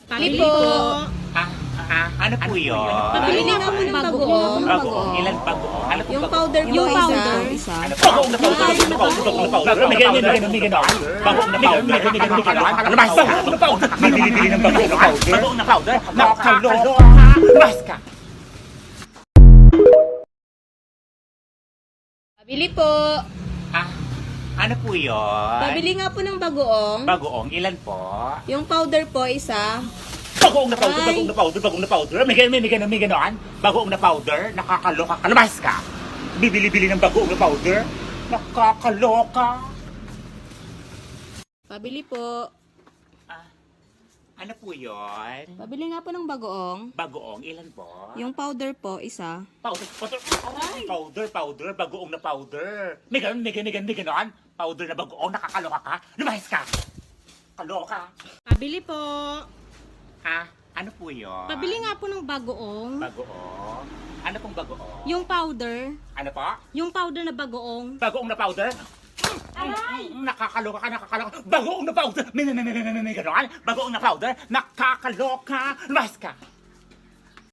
Pabili po. Ano po yun? Pabili nga po ng bagoong. Bagoong? Ilan bagoong? Ano po Yung bagoong? powder po Yung powder. isa. Ano po? Bagoong na powder. Bagoong na powder. Bagoong na powder. May ganon. Bagoong na powder. May ganon. Ano ba? Bagoong na powder. Bili ng bagoong na powder. Bagoong na powder. Nakakaloka. Labas ka. Pabili po. Ano po yun? Pabili nga po ng bagoong. Bagoong? Ilan po? Yung powder po isa. Bagoong na powder. Bagoong na powder. Bagoong na powder. May ganon. Bagoong na powder. Nakakaloka. Labas ka. Bibili-bili ng bagoong na powder. Nakakaloka. Pabili po. Ano po yun? Pabili nga po ng bagoong. Bagoong? Ilan po? Yung powder po isa. Powder. Powder. Bagoong na powder. May ganon. Powder na bagoong. Nakakaloka ka. Lumahis ka. Kaloka. Pabili po. Ano po yun? Pabili nga po ng bagoong. Bagoong? Ano pong bagoong? Yung powder. Ano po? Yung powder na bagoong. Bagoong na powder? Nakakaloka ka. Bagoong na powder. May ganon. Bagoong na powder. Nakakaloka. Lumahis ka.